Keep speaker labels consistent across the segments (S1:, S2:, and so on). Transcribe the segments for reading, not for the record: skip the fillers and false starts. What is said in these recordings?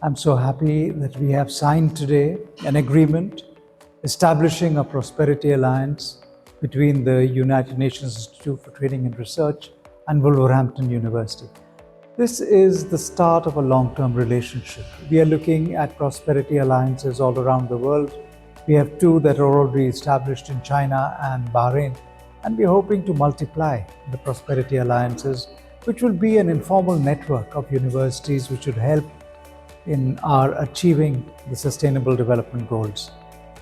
S1: I'm so happy that we have signed today an agreement establishing a prosperity alliance between the United Nations Institute for Training and Research and Wolverhampton University. This is the start of a long-term relationship. We are looking at prosperity alliances all around the world. We have two that are already established in China and Bahrain, and we're hoping to multiply the prosperity alliances, which will be an informal network of universities which would help in our achieving the Sustainable Development Goals.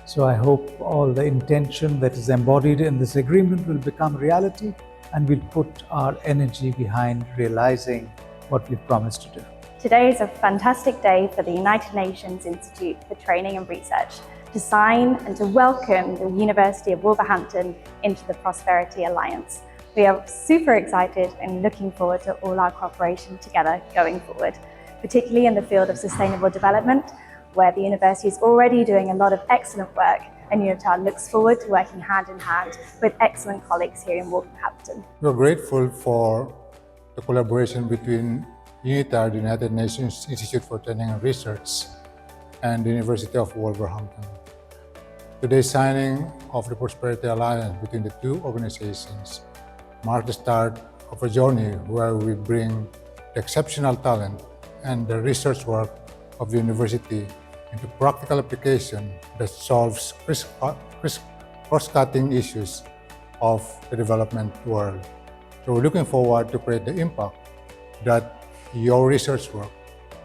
S1: So I hope all the intention that is embodied in this agreement will become reality, and we'll put our energy behind realizing what we've promised to do.
S2: Today is a fantastic day for the United Nations Institute for Training and Research to sign and to welcome the University of Wolverhampton into the Prosperity Alliance. We are super excited and looking forward to all our cooperation together going forward, particularly in the field of sustainable development, where the university is already doing a lot of excellent work, and UNITAR looks forward to working hand in hand with excellent colleagues here in Wolverhampton.
S3: We're grateful for the collaboration between UNITAR, the United Nations Institute for Training and Research, and the University of Wolverhampton. Today's signing of the Prosperity Alliance between the two organizations marks the start of a journey where we bring the exceptional talent and the research work of the university into practical application that solves cross-cutting issues of the development world. So we're looking forward to create the impact that your research work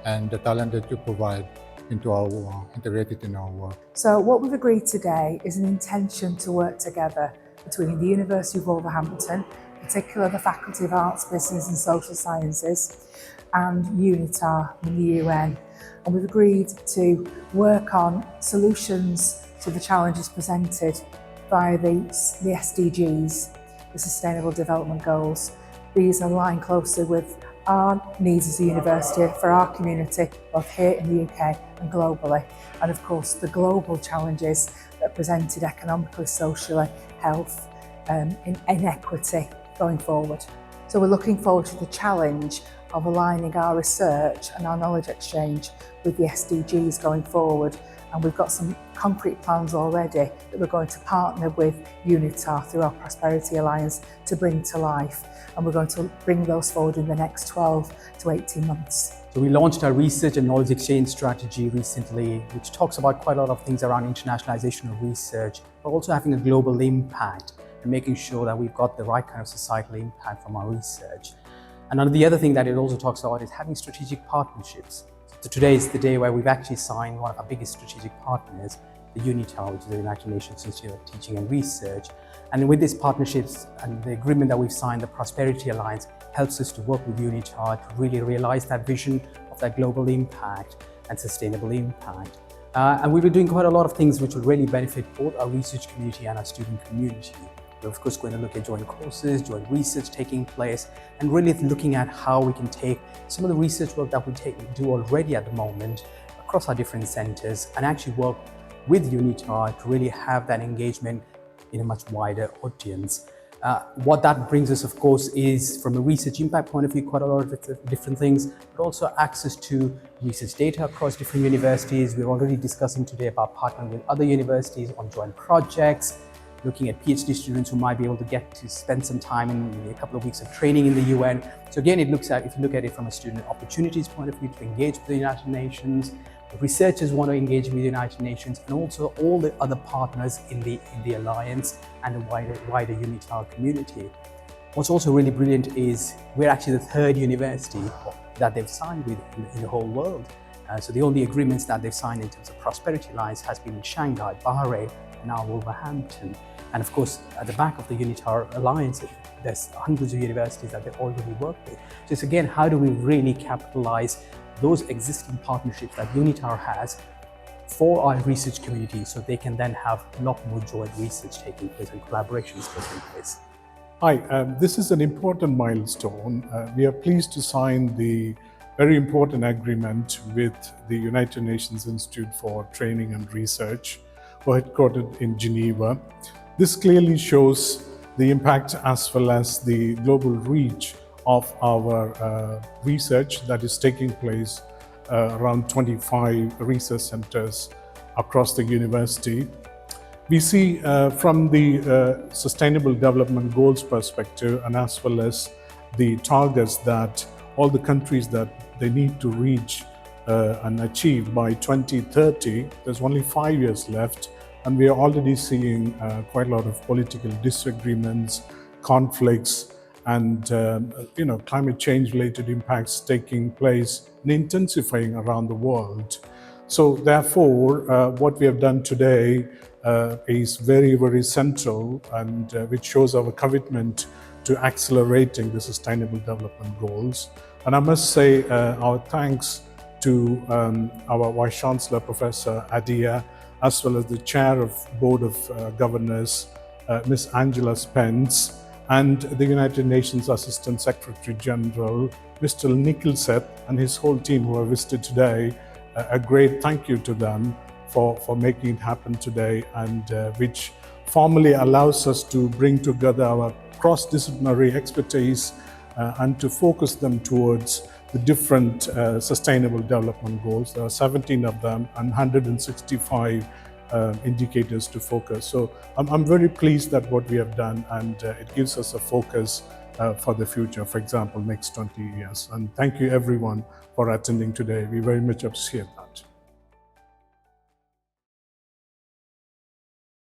S3: and the talent that you provide into our integrated in our work.
S4: So what we've agreed today is an intention to work together between the University of Wolverhampton, particularly the Faculty of Arts, Business and Social Sciences, and UNITAR in the UN. And we've agreed to work on solutions to the challenges presented by the SDGs, the Sustainable Development Goals. These align closely with our needs as a university for our community, both here in the UK and globally. And of course, the global challenges that are presented economically, socially, health, inequity going forward. So we're looking forward to the challenge of aligning our research and our knowledge exchange with the SDGs going forward. And we've got some concrete plans already that we're going to partner with UNITAR through our Prosperity Alliance to bring to life. And we're going to bring those forward in the next 12 to 18 months.
S5: So we launched our research and knowledge exchange strategy recently, which talks about quite a lot of things around internationalization of research, but also having a global impact and making sure that we've got the right kind of societal impact from our research. And the other thing that it also talks about is having strategic partnerships. So today is the day where we've actually signed one of our biggest strategic partners, the UNITAR, which is the United Nations Institute of Teaching and Research. And with these partnerships and the agreement that we've signed, the Prosperity Alliance helps us to work with UNITAR to really realize that vision of that global impact and sustainable impact. And we've been doing quite a lot of things which will really benefit both our research community and our student community. We're of course going to look at joint courses, joint research taking place, and really looking at how we can take some of the research work that we do already at the moment across our different centers and actually work with UNITAR to really have that engagement in a much wider audience. What that brings us, of course, is from a research impact point of view, quite a lot of different things, but also access to research data across different universities. We're already discussing today about partnering with other universities on joint projects, looking at PhD students who might be able to get to spend some time in a couple of weeks of training in the UN. So again, it looks at, if you look at it from a student opportunities point of view, to engage with the United Nations, the researchers want to engage with the United Nations, and also all the other partners in the Alliance and the wider UNITAR community. What's also really brilliant is we're actually the third university that they've signed with in the whole world. So the only agreements that they've signed in terms of Prosperity Alliance has been in Shanghai, Bahrain, and now Wolverhampton. And of course, at the back of the UNITAR Alliance, there's hundreds of universities that they already work with. So it's again, how do we really capitalize those existing partnerships that UNITAR has for our research community so they can then have a lot more joint research taking place and collaborations taking place.
S6: Hi, this is an important milestone. We are pleased to sign the very important agreement with the United Nations Institute for Training and Research, who are headquartered in Geneva. This clearly shows the impact as well as the global reach of our research that is taking place around 25 research centers across the university. We see from the Sustainable Development Goals perspective, and as well as the targets that all the countries that they need to reach and achieve by 2030, there's only 5 years left, and we are already seeing quite a lot of political disagreements, conflicts, and climate change related impacts taking place and intensifying around the world. So therefore, what we have done today is very, very central, and which shows our commitment to accelerating the Sustainable Development Goals. And I must say our thanks to our Vice Chancellor, Professor Adia, as well as the Chair of Board of Governors, Ms. Angela Spence, and the United Nations Assistant Secretary General, Mr. Nicholseth, and his whole team who have visited today. A great thank you to them for making it happen today, and which formally allows us to bring together our cross-disciplinary expertise and to focus them towards the different sustainable development goals. There are 17 of them and 165 indicators to focus. So I'm very pleased that what we have done, and it gives us a focus for the future, for example, next 20 years. And thank you everyone for attending today. We very much appreciate that.